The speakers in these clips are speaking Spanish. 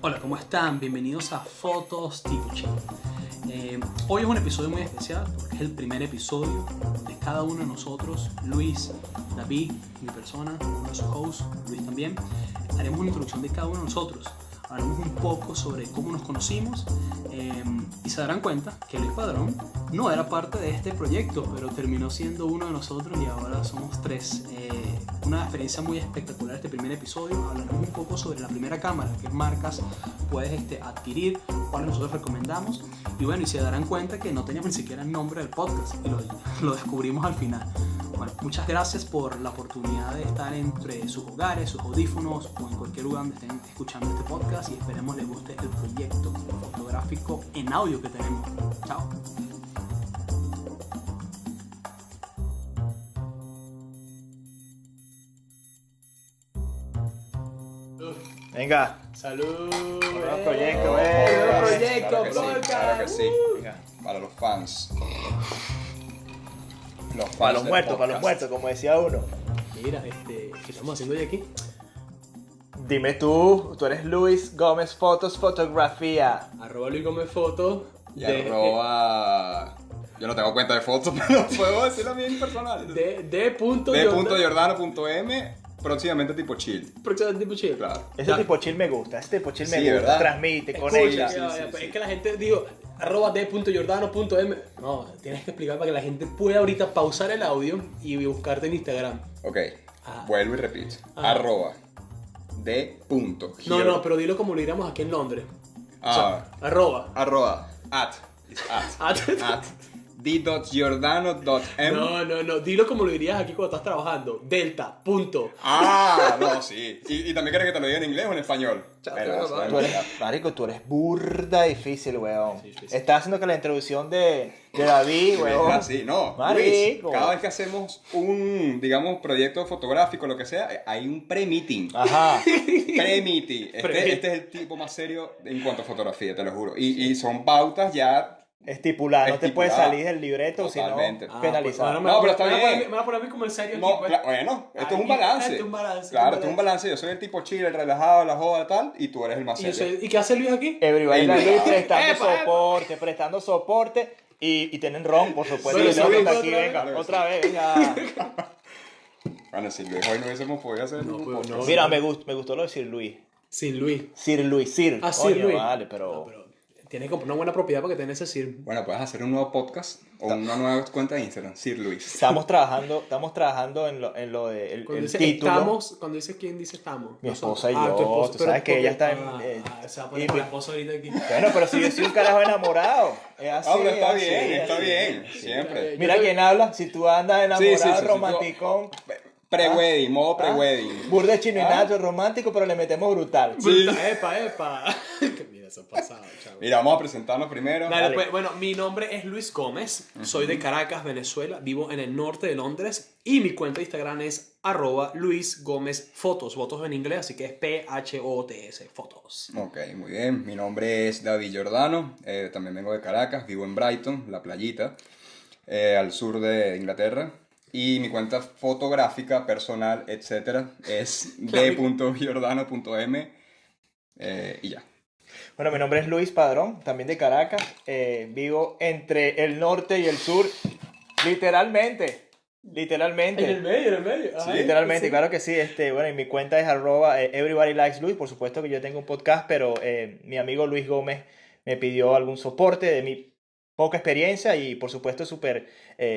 Hola, ¿cómo están? Bienvenidos a Fotos Tipo Chill. Hoy es un episodio muy especial porque es el primer episodio de cada uno de nosotros, Luis, David, mi persona, uno de sus hosts, Luis también. Haremos una introducción de cada uno de nosotros. Hablaremos un poco sobre cómo nos conocimos y se darán cuenta que Luis Padrón no era parte de este proyecto, pero terminó siendo uno de nosotros y ahora somos tres. Una experiencia muy espectacular este primer episodio. Hablaremos un poco sobre la primera cámara, qué marcas puedes adquirir, cuáles nosotros recomendamos. Y bueno, y se darán cuenta que no teníamos ni siquiera el nombre del podcast y lo descubrimos al final. Bueno, muchas gracias por la oportunidad de estar entre sus hogares, sus audífonos o en cualquier lugar donde estén escuchando este podcast y esperemos les guste el proyecto fotográfico en audio que tenemos. Chao. Venga. Salud. Nuevo proyecto, Nuevo proyecto, Claro que sí, podcast. claro que sí. Venga. Para los fans. Para los del muertos, para los podcast. muertos, como decía uno. Mira, ¿qué estamos haciendo hoy aquí? Dime tú eres Luis Gómez Fotos, fotografía. @ Luis Gómez Foto. Y arroba... Yo no tengo cuenta de fotos, pero puedo decirlo bien personal. D.Jordano.m. Próximamente tipo chill. Próximamente tipo chill. Claro. Ese tipo chill me gusta, ese tipo chill me Sí, gusta, ¿verdad? transmite, Escucha, conecta. sí, es que la gente digo @d.jordano.m. No, tienes que explicar para que la gente pueda ahorita pausar el audio y buscarte en Instagram. Ok, Ajá. vuelvo y repito. Ajá. Arroba de punto. No, pero dilo como lo diríamos aquí en Londres. Ah, Arroba. at At. d.jordano.m. No, dilo como lo dirías aquí cuando estás trabajando. Delta, punto. Ah, no, sí. Y también quieres que te lo diga en inglés o en español. Chao, Bueno, chao, bueno, Tú eres, ya. marico, tú eres burda difícil, weón. Sí. Estás haciendo que la introducción de David, Sí, weón. así, no. Marico. Luis, cada vez que hacemos un, digamos, proyecto fotográfico, lo que sea, hay un pre-meeting. Ajá. Pre-meeting. Este es el tipo más serio en cuanto a fotografía, te lo juro. Y son pautas ya. Estipulado, no te puedes Estipulado. salir del libreto, sino Totalmente. penalizado. No, pero está bien. Me van a poner a mí como el serio No, aquí, pues. bueno, esto es un Aquí, balance. este es un balance, Claro, un esto es un balance. balance. Yo soy el tipo chill, el relajado, la joda, tal, y tú eres el más ¿Y, serio. ¿Y qué hace Luis aquí? Everybody Ey, Luis mira. prestando soporte y tienen ron, por supuesto. Bueno, Y tengo sí, que estar otra aquí, vez. venga, Claro que otra vez, venga. Bueno, si Luis hoy no hubiésemos podido hacer No, un pues, podcast. no. Mira, me gustó lo de Sir Luis. Sin Luis. Sir Luis, Sir. Ah, Sir Coño, Luis. Vale, No, pero... pero tienes que comprar una buena propiedad para que tengas ese Sir. Bueno, puedes hacer un nuevo podcast o una nueva cuenta de Instagram, Sir Luis. Estamos trabajando en lo de Cuando el dice título. estamos, cuando dice quién dice estamos. Mi Nosotros. esposa y yo, tu esposa, tú pero sabes que porque- ella está en, se va a poner y con mi- la esposa ahorita aquí. Bueno, pero si yo soy un carajo enamorado. Es así, Ah, pero está es así, bien, es está así. bien, Sí. siempre. Mira quién habla, si tú andas enamorado, Sí, sí, sí, sí, romanticón, Pre-wedding, modo pre-wedding. burde chino y Ah. nacho, romántico, pero le metemos brutal. Sí. Epa. Mira, eso pasado, chavo. Mira, vamos a presentarnos primero. Dale, Dale. pues, bueno, mi nombre es Luis Gómez, soy de Caracas, Venezuela, vivo en el norte de Londres y mi cuenta de Instagram es @Luis Gómez Fotos, fotos en inglés, así que es PHOTS, fotos. Ok, muy bien. Mi nombre es David Jordano. También vengo de Caracas, vivo en Brighton, la playita, al sur de Inglaterra. Y mi cuenta fotográfica, personal, etcétera, es d.jordano.m. Y ya. Bueno, mi nombre es Luis Padrón, también de Caracas. Vivo entre el norte y el sur, literalmente. Literalmente. En el medio. Sí. Literalmente, claro que sí. Bueno, y mi cuenta es Everybody Likes Luis. Por supuesto que yo tengo un podcast, pero mi amigo Luis Gómez me pidió algún soporte de mi poca experiencia y por supuesto súper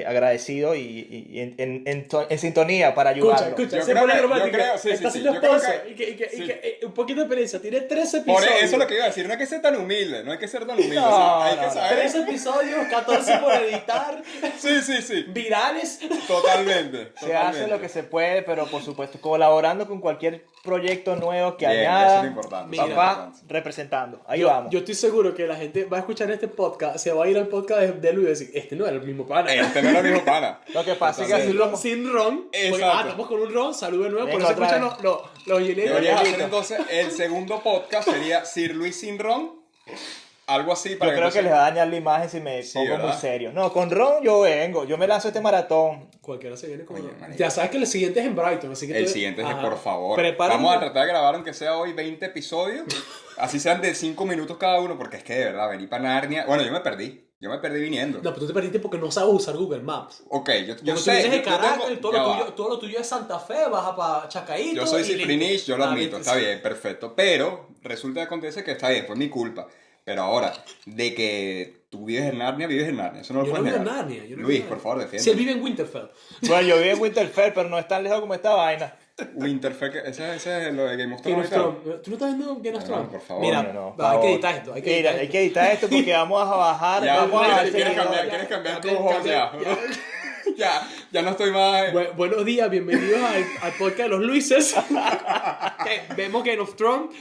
agradecido y en sintonía para ayudarlo. Escucha, Yo se creo pone que- romántica. yo creo- sí, Está sí, siendo yo creo esposo que- y que sí. un poquito de experiencia, tiene 3 Por episodios. eso es lo que iba a decir, no hay que ser tan humilde, no hay que ser tan humilde. No, o sea, hay no, que no. saber. 3 episodios, 14 por editar, Sí. virales. Totalmente. Se hace lo que se puede, pero por supuesto colaborando con cualquier proyecto nuevo que Bien, añada. eso es lo importante. Mira. Papá representando. Ahí yo, vamos. Yo estoy seguro que la gente va a escuchar este podcast, se va a ir al podcast de Luis y decir, este no era el mismo pana. Este no es lo mismo pana. Lo que pasa es que Totalmente. así Sin ron, sin ron. Porque, Exacto. estamos con un ron, salud de nuevo. Por Venga, eso otra escuchan los hieleros. Deberías hacer Hielito. entonces el segundo podcast, sería Sir Luis sin ron. algo así Yo para creo que entonces- les va a dañar la imagen si me Sí, pongo muy ¿verdad? serio. No, con Ron yo vengo. Yo me lanzo este maratón. Cualquiera se viene con... Oye, marico. Ya sabes que el siguiente es en Brighton, así que El tú- siguiente es Ajá. por favor. Prepárate. Vamos a tratar de grabar aunque sea hoy 20 episodios. Así sean de 5 minutos cada uno, porque es que de verdad, venir para Narnia. Bueno, yo me perdí. Yo me perdí viniendo. No, pero tú te perdiste porque no sabes usar Google Maps. Ok, yo Porque tú sé. vienes de yo Caracas tengo- y todo ya lo, va. tuyo, todo lo tuyo es Santa Fe, baja para Chacaíto. Yo soy y listo. cifrinish, yo lo Ah, admito, listo, está sí. bien, perfecto. Pero resulta que acontece que está bien, fue mi culpa. Pero ahora, de que tú vives en Narnia, vives en Narnia. Eso no lo Yo no puedes vivo en negar. Narnia. yo no Luis, vivo en por Narnia. favor, defiende. Si él vive en Winterfell. Bueno, yo vivo en Winterfell, pero no es tan lejos como esta vaina. Winterfell, ese es lo de Game of Game Thrones. of y tal. Thrones. ¿Tú no estás viendo Game of No, Thrones? por favor. Mira, No, hay favor. que editar esto. Hay que Mira, editar hay esto. que editar esto porque vamos a bajar. Ya, vamos a ¿quieres, hacer- quieres cambiar, ya, quieres cambiar ya, tu voz ya, ya? Ya no estoy más... Buenos días, bienvenidos al podcast de los Luises. Que vemos Game of Thrones.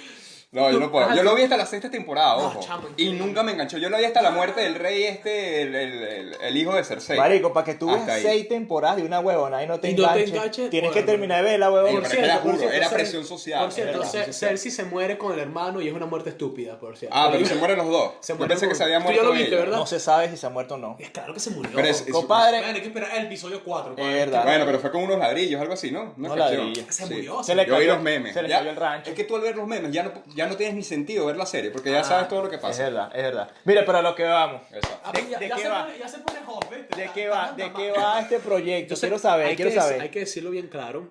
No, yo no puedo. Ajá, Yo tú- lo vi hasta la sexta temporada, No, ojo. chamo, Y increíble. nunca me enganchó. Yo lo vi hasta la muerte del rey el hijo de Cersei. Marico, para que tú veas Hasta ahí. 6 temporadas de una huevona y no te Y no te enganches, enganches, tienes bueno, que terminar de ver la huevona. Ey, pero es que era juro, era presión social, Por cierto, era presión social. Cersei se muere con el hermano y es una muerte estúpida, por cierto. Ah, pero se mueren los dos. Se Yo mueren pensé que con- se había Tú ya muerto lo viste, ella. ¿verdad? No se sabe si se ha muerto o no. Es claro que se murió. Pero es- Compadre, Bueno, hay que esperar el episodio 4. Es verdad. Bueno, pero fue con unos ladrillos, algo así, ¿no? Una No, cuestión. ladrillos. Se Sí. murió. se le Yo vi cayó, los memes. se le Ya- cayó el rancho. Es que tú al ver los memes ya no tienes ni sentido ver la serie, porque ya sabes todo lo que Es pasa. verdad, es verdad. Mira, pero a lo que vamos. Exacto. Ah, pero ¿De qué va? ya se pone hot, ¿viste? ¿De Ya- qué está va? mal, ¿De está qué mal. va este proyecto? Yo sé- Quiero saber, hay quiero que- saber. Hay que decirlo bien claro.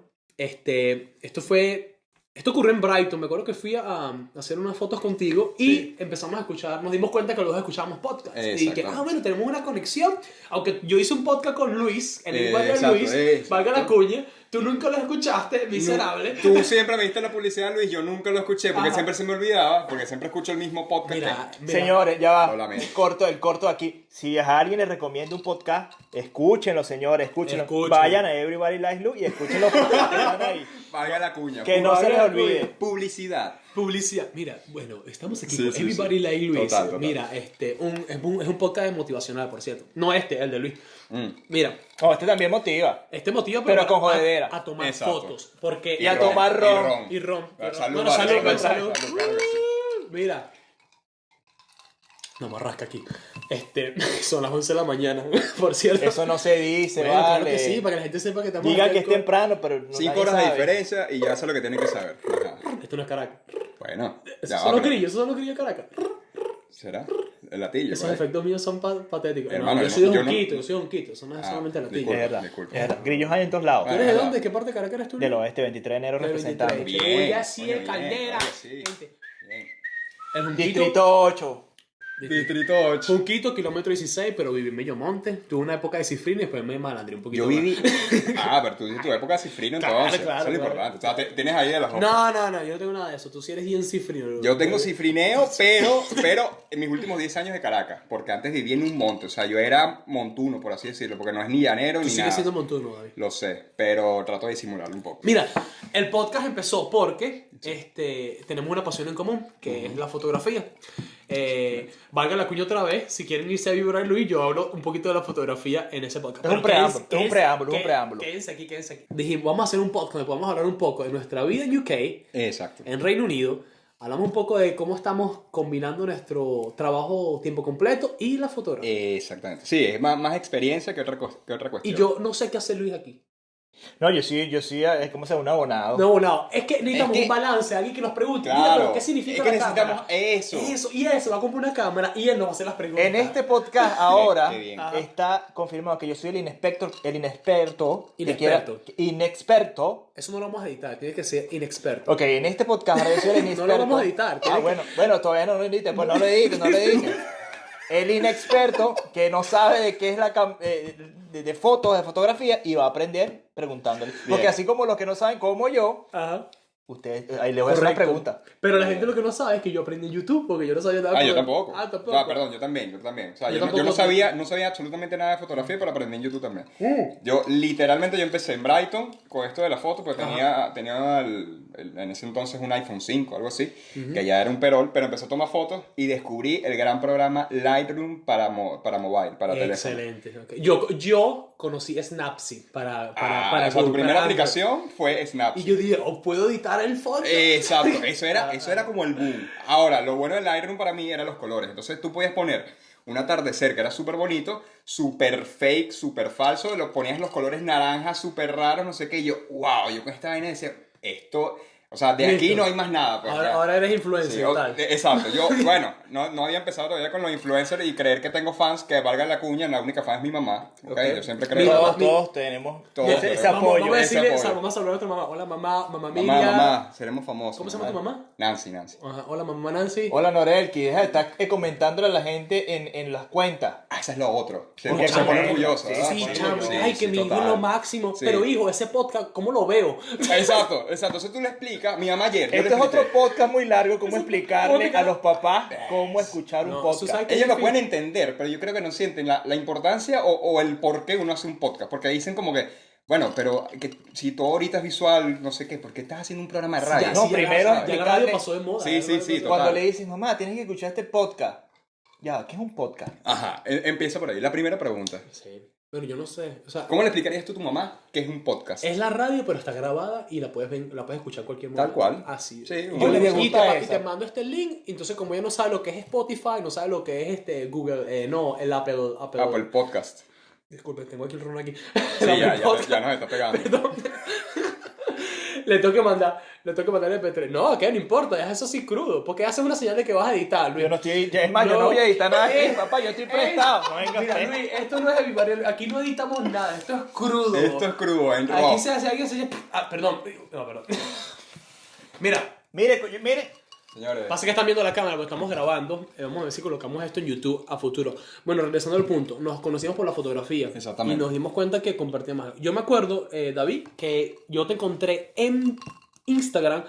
Esto ocurrió en Brighton. Me acuerdo que fui a hacer unas fotos contigo y Sí. empezamos a escuchar. Nos dimos cuenta que los dos escuchábamos podcast. Y que, Exactamente. bueno, tenemos una conexión. Aunque yo hice un podcast con Luis, en el igual de Exacto, Luis, exacto. valga la cuña. Tú nunca lo escuchaste, miserable. Tú siempre me diste la publicidad, Luis, yo nunca lo escuché, porque Ajá. siempre se me olvidaba, porque siempre escucho el mismo podcast. Mira, que- mira. Señores, ya va. Lo lamento. El corto aquí. Si a alguien le recomienda un podcast, escúchenlo, señores, escúchenlo. Escúchenlo. Vayan a Everybody Likes Luke y escuchen los podcasts que están ahí. Valga la cuña. Que no se les olvide. Publicidad. Publicidad. Mira, bueno, estamos aquí Sí, con sí, Everybody sí. Like Luis. Total. Mira, es un podcast motivacional, por cierto. No el de Luis. Mm. Mira, No, este también motiva. este motiva Pero con jodedera. a tomar Exacto. fotos. Porque Y a tomar ron. Y ron. Salud, Bueno, vale, salud, salud, salud. salud, claro que sí. Mira. No me rasca aquí. Son las 11 de la mañana, por cierto. Eso no se dice, Bueno, claro vale. que sí, para que la gente sepa que estamos Digan aquí que es con- temprano, pero no 5 nadie horas de sabe. diferencia y ya sé lo que tienen que saber. Ajá. Esto no es Caracas. Bueno, Esos ya son va, los pero- grillos, esos son los grillos de Caracas. ¿Será? El latillo. Esos por ahí. efectos míos son patéticos. Hermano, no, yo soy de yo no- Junquito, yo soy de Junquito. Eso no es Ah, solamente latillo. Es disculpa. verdad, Disculpa. es verdad. Grillos hay en todos lados. ¿Tú eres de Ajá. dónde? ¿De qué parte de Caracas eres tú? Del oeste, 23 de enero Del representando. 23. Bien, Uy, así coño, es bien, caldera. oye, sí. Gente, Bien. el Junquito. Distrito 8. Distrito 8. Junquito, kilómetro 16, pero viví en Bellomonte. Tuve una época de cifrino y después me malandré un poquito. Yo más. viví. Ah, pero tú dices tu época cifrino Claro, entonces. claro, Eso es lo claro. importante. O sea, tienes ahí de las dos. No, yo no tengo nada de eso. Tú sí eres bien cifrino. Yo tengo cifrineo, pero en mis últimos 10 años de Caracas, porque antes vivía en un monte, o sea, yo era montuno, por así decirlo, porque no es ni llanero Tú ni sigues nada. siendo montuno, David. Lo sé, pero trato de disimularlo un poco. Mira, el podcast empezó porque tenemos una pasión en común, que es la fotografía. Valga la cuña otra vez, si quieren irse a vibrar Luis, yo hablo un poquito de la fotografía en ese podcast. Es un Pero preámbulo, es un preámbulo, un preámbulo. Quédense aquí. Dijimos, vamos a hacer un podcast donde podamos hablar un poco de nuestra vida en UK, Exacto. en Reino Unido. Hablamos un poco de cómo estamos combinando nuestro trabajo tiempo completo y la fotografía. Exactamente. Sí, es más experiencia que otra cuestión. Y yo no sé qué hace Luis aquí. No, yo sí, es como ser un abonado. No, es que necesitamos Es que- un balance, alguien que nos pregunte, mira, Claro, pero ¿qué significa es que la necesitamos cámara? eso. Y eso, va a comprar una cámara y él nos va a hacer las preguntas. En este podcast ahora Qué bien. Ajá. está confirmado que yo soy el inexperto Inexperto. inexperto. Eso no lo vamos a editar, tiene que ser inexperto. Ok, en este podcast ahora yo soy el No inexperto. lo vamos a editar. Ah, bueno, todavía no lo edites, pues no lo edites. El inexperto que no sabe de qué es de fotos, de fotografía, y va a aprender preguntándole. Porque así como los que no saben, como yo, Ajá. ustedes, ahí les voy a hacer una Correcto. pregunta. Pero la gente lo que no sabe es que yo aprendí en YouTube porque yo no sabía nada. Ah, yo tampoco. Ah, tampoco. Ah, perdón, yo también. O sea, Yo yo tampoco. no sabía absolutamente nada de fotografía, pero aprendí en YouTube también. Yo empecé en Brighton con esto de la foto, pues tenía en ese entonces un iPhone 5, algo así, que ya era un perol, pero empecé a tomar fotos y descubrí el gran programa Lightroom para mobile, para teléfono. Excelente. ok. Yo conocí Snapseed para O sea, tu Google, primera para Android. aplicación fue Snapchat. Y yo dije, puedo editar para el fondo. Exacto, eso era como el boom. Ahora, lo bueno del Lightroom para mí eran los colores. Entonces tú podías poner un atardecer que era súper bonito, súper fake, súper falso, lo ponías los colores naranjas, súper raros, no sé qué, y yo, wow, yo con esta vaina decía, esto, o sea, de aquí Listo. no hay más nada. Pues, ya. Ahora eres influencer, Sí, tal. exacto, yo, bueno, no había empezado todavía con los influencers y creer que tengo fans, que valga la cuña, la única fan es mi mamá, ¿ok? Ok. Yo siempre Mira, creo... Todos tenemos Todos ese tenemos. apoyo. Vamos a ese decirle, apoyo. o sea, vamos a saludar a nuestra mamá. Hola, mamá Miriam. Mamá, seremos famosos. ¿Cómo se llama tu mamá? Nancy. Ajá, hola, mamá Nancy. Hola Norelki, deja de estar comentándole a la gente en las cuentas. Ah, ese es lo otro. Porque Se pone chamo, orgulloso. sí, ¿verdad? Sí, Pone chamo, orgulloso. ay, que mi hijo es total. lo máximo. Sí. Pero hijo, ese podcast, ¿cómo lo veo? Exacto. Entonces tú le explicas, mi mamá ayer, yo le Este es expliqué. otro podcast muy largo, cómo explicarle podcast. a los papás cómo escuchar un No, podcast. tú sabes que- Ellos lo pueden entender, pero yo creo que no sienten la importancia o el por qué uno hace un podcast. Porque dicen como que, bueno, pero que si todo ahorita es visual, no sé qué, ¿por qué estás haciendo un programa de radio? Ya, No, sí, ya primero la- ya la radio explicarle- pasó de moda. Sí, ya sí, la radio sí, pasó- Cuando total. le dices, mamá, tienes que escuchar este podcast. Ya, ¿qué es un podcast? Ajá, empieza por ahí. La primera pregunta. Sí, pero yo no sé. O sea, ¿Cómo le explicarías tú a tu mamá qué es un podcast? es la radio, pero está grabada y la puedes escuchar en cualquier momento. Tal cual. Así. Sí, Y un yo le buen digo, y gusta y esa. te mando este link. Entonces, como ella no sabe lo que es Spotify, no sabe lo que es Google, no, el Apple. Apple Podcast. Disculpe, tengo aquí el ron aquí. Sí, El ya Apple Podcast. nos está pegando. Perdón. Le tengo que mandar el MP3. No, que no importa, deja eso así crudo. Porque haces una señal de que vas a editar, Luis. Yo no estoy, es más, yo no voy a editar nada aquí, papá, yo estoy prestado. No venga Mira, usted. Luis, esto no es Evivario, aquí no editamos nada, esto es crudo. Esto es crudo, en raw. Aquí se hace alguien se dice, perdón. No, perdón. Mira, Mire, Señores, pasa que están viendo la cámara, porque estamos grabando. Vamos a ver si colocamos esto en YouTube a futuro. Bueno, regresando al punto, nos conocimos por la fotografía. Exactamente. Y nos dimos cuenta que compartíamos. Yo me acuerdo, David, que yo te encontré en Instagram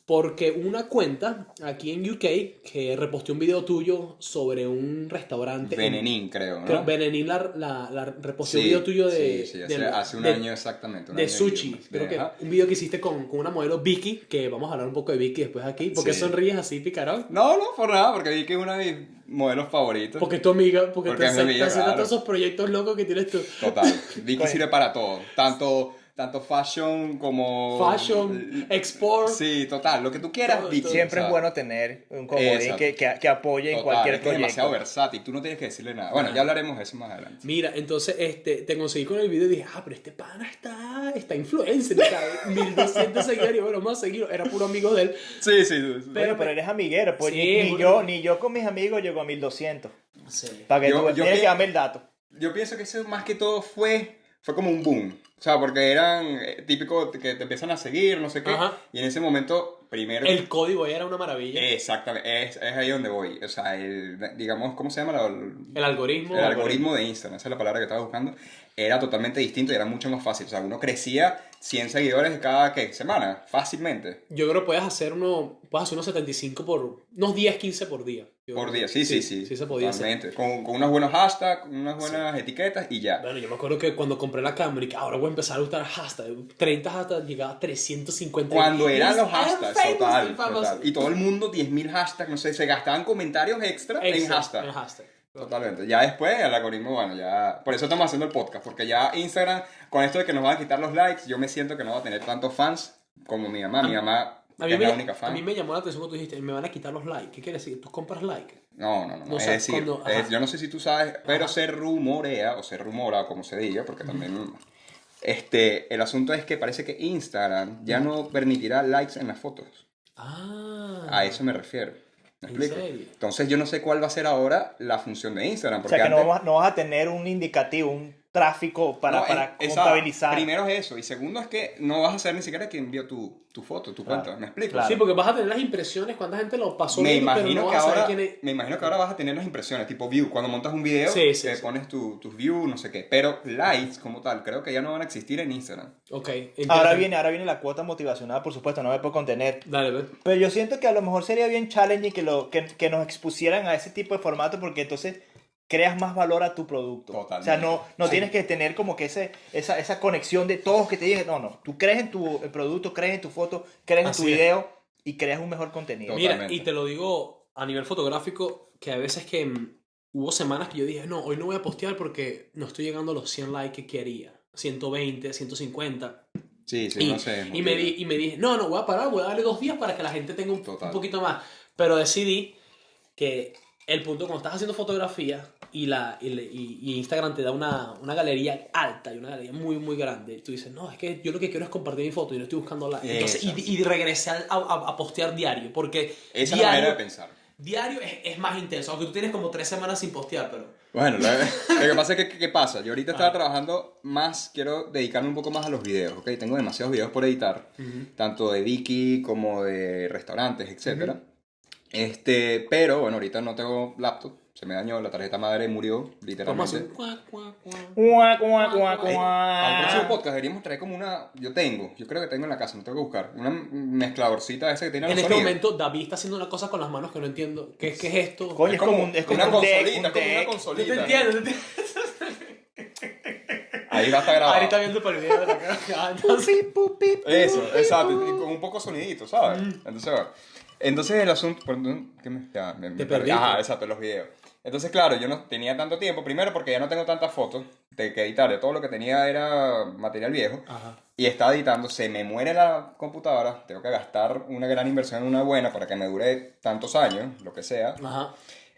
porque una cuenta aquí en UK que reposteó un video tuyo sobre un restaurante. Venenín, creo, Creo, ¿no? Benenín la reposteó un video tuyo de... Sí, de- hace un de- año exactamente. un de año y sushi, medio. creo que Ajá. un video que hiciste con una modelo Vicky, que vamos a hablar un poco de Vicky después aquí. ¿Por qué Sí. sonríes así, picarón? No, por nada, porque vi que es uno de mis modelos favoritos. Porque tu amiga, porque Porque te es mi amiga, estás haciendo claro. todos esos proyectos locos que tienes tú. Total. Vicky Coño. sirve para todo. Tanto fashion como... Fashion, export. Sí, total. Lo que tú quieras, Todo, Vicky. todo. siempre o sea, es bueno tener un comodín Exacto. que apoye en total, cualquier es que es proyecto. demasiado versátil. Tú no tienes que decirle nada. Bueno, ya hablaremos de eso más adelante. Mira, entonces te conseguí con el video y dije, pero este pana está influencer, está 1200 seguidores, bueno, vamos a seguirlo. Era puro amigo de él. Sí, sí. Pero eres amiguero, pues Sí, ni bueno. yo con mis amigos llego a 1200. Sí. Para que Yo- tú yo tienes pi- que darme el dato. Yo pienso que eso más que todo fue como un boom. O sea, porque eran típicos que te empiezan a seguir, no sé qué. Ajá. Y en ese momento, primero... El código era una maravilla. Exactamente, es ahí donde voy. O sea, digamos, ¿cómo se llama? El algoritmo. El algoritmo de Instagram, esa es la palabra que estaba buscando, era totalmente distinto y era mucho más fácil. O sea, uno crecía 100 seguidores cada semana, fácilmente. Yo creo que puedes hacer unos 75 unos 10, 15 por día. Por día, sí. Sí se podía hacer. Totalmente. Con unos buenos hashtags, unas buenas etiquetas y ya. Bueno, yo me acuerdo que cuando compré la cámara y que ahora voy a empezar a usar hashtags. 30 hashtags, llegaba a 350. Cuando eran los I'm hashtags, famous, total, I'm famous. total. Y todo el mundo, 10.000 hashtags, no sé, se gastaban comentarios extra en Extra, hashtags. en hashtag. Totalmente. Ya después el algoritmo, bueno, ya... Por eso estamos haciendo el podcast, porque ya Instagram, con esto de que nos van a quitar los likes, yo me siento que no va a tener tantos fans como mi mamá. Mi mamá A mí, es me, la única a fan. mí me llamó la atención cuando tú dijiste, me van a quitar los likes. ¿Qué quiere decir? ¿Tú compras like? No. No, o Es sea, decir, cuando- ajá. yo no sé si tú sabes, pero Ajá. se rumorea, o se rumora, como se diga, porque también... el asunto es que parece que Instagram ya no permitirá likes en las fotos. Ah. A eso me refiero. ¿Me ¿En explico? serio? Entonces yo no sé cuál va a ser ahora la función de Instagram. O Porque sea que antes- no vas a tener un indicativo, un tráfico para exacto. contabilizar. Primero es eso. Y segundo es que no vas a saber ni siquiera quién envió tu foto, tu Claro, cuenta. ¿Me explico? claro. Sí, porque vas a tener las impresiones, cuánta gente lo pasó Me viendo, pero imagino, no que vas a saber ahora, quién es. me imagino que ahora vas a tener las impresiones, tipo view. Cuando montas un video, Sí, sí, te sí. pones tus views, no sé qué. Pero likes como tal, creo que ya no van a existir en Instagram. Ok. Ahora interesante. viene la cuota motivacional, por supuesto, no me puedo contener. Dale, ve. Pero yo siento que a lo mejor sería bien challenging que nos expusieran a ese tipo de formato porque entonces creas más valor a tu producto. Totalmente. O sea, no Sí. tienes que tener como que esa conexión de todos que te digan, no, tú crees en tu producto, crees en tu foto, crees Así en tu es. video y creas un mejor contenido. Total. Mira, Totalmente. y te lo digo a nivel fotográfico, que a veces que hubo semanas que yo dije, no, hoy no voy a postear porque no estoy llegando a los 100 likes que quería. 120, 150. Sí, Y, no sé. y me dije, no, voy a parar, voy a darle 2 días para que la gente tenga un poquito más. Pero decidí que el punto cuando estás haciendo fotografía y Instagram te da una galería alta y una galería muy, muy grande, tú dices, no, es que yo lo que quiero es compartir mi foto y no estoy buscando like. Entonces, y regresé a postear diario, porque esa es la manera de pensar. diario es más intenso, aunque tú tienes como 3 semanas sin postear, pero... Bueno, lo que pasa es que, ¿qué pasa? Yo ahorita estaba trabajando más, quiero dedicarme un poco más a los videos, ¿ok? Tengo demasiados videos por editar, tanto de Viki como de restaurantes, etcétera. Pero bueno, ahorita no tengo laptop, se me dañó, la tarjeta madre murió, literalmente. Al próximo podcast deberíamos traer como una, yo creo que tengo en la casa, no tengo que buscar, una mezcladorcita esa que tiene En los este sonidos. momento David está haciendo una cosa con las manos que no entiendo. ¿Qué es esto? Coño, es como una un consolita, deck, es como una Yo consolita. te entiendo. Ahí va a estar grabado. Ahorita viendo por el video de la cara. Entonces, Eso, exacto, y con un poco sonidito, ¿sabes? Entonces el asunto, Te perdiste. Ajá, exacto, los videos. Entonces, claro, yo no tenía tanto tiempo, primero porque ya no tengo tantas fotos de que editar, ya todo lo que tenía era material viejo. Ajá. Y estaba editando, se me muere la computadora, tengo que gastar una gran inversión en una buena para que me dure tantos años, lo que sea. Ajá.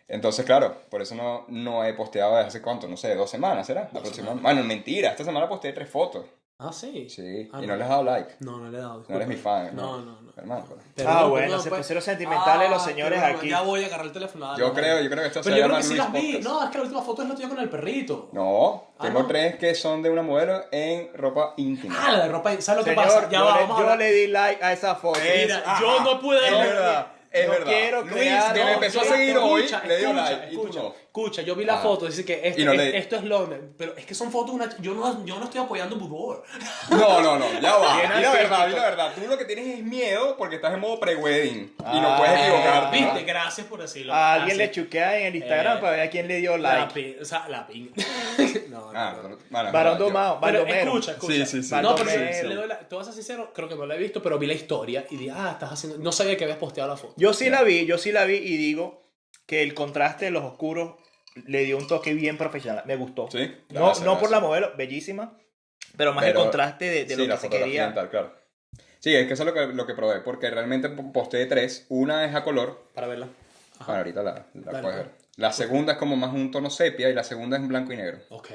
Entonces, claro, por eso no he posteado desde hace cuánto, no sé, 2 semanas, ¿será? Aproximadamente. Bueno, mentira, esta semana posteé 3 fotos. Ah, sí. Sí, Ah, y no les he dado like. No le he dado. No eres mi fan, No. hermano. Perdón, bueno, perdón, se pues. pusieron sentimentales los señores perdón, aquí. Ya voy a agarrar el teléfono. Yo creo que esto se Pero yo creo llama que sí Luis las vi. Podcast. No, es que la última foto es la tuya con el perrito. No, tengo no. 3 que son de una modelo en ropa íntima. Ah, la de ropa. ¿Sabes lo que Señor, pasa? Ya va, vamos a yo hablar. le di like a esa foto. Mira, yo no pude Es darle- verdad, es No verdad. quiero Luis, crear- que me no, empezó a yo- seguir hoy, le dio escucha, like, y tú no. Escucha, yo vi la foto, dice que Y no le- esto es Londres, pero es que son fotos de una... Yo no estoy apoyando boudoir. No, ya va. Bien Y la artístico. verdad, tú lo que tienes es miedo porque estás en modo pre-wedding y no Ah, puedes equivocarte. Viste, gracias por decirlo. A alguien le Gracias. chuquea en el Instagram para ver a quién le dio La like. pin, o sea, la pin. No. Bueno, Varón yo- domado, Pero Baldomero. escucha. Sí. No, pero Baldomero. si le doy te vas a ser sincero, creo que no la he visto, pero vi la historia y dije, estás haciendo... No sabía que habías posteado la foto. Yo sí la vi y digo que el contraste de los oscuros le dio un toque bien profesional. Me gustó. Sí. No por la modelo, bellísima, pero más el contraste de lo la que se fotografía quería. y tal, claro. Sí, es que eso es lo que probé, porque realmente posteé 3. Una es a color. Para verla. Bueno, ahorita la Dale, puedes ver. pues. La segunda es como más un tono sepia y la segunda es en blanco y negro. Ok.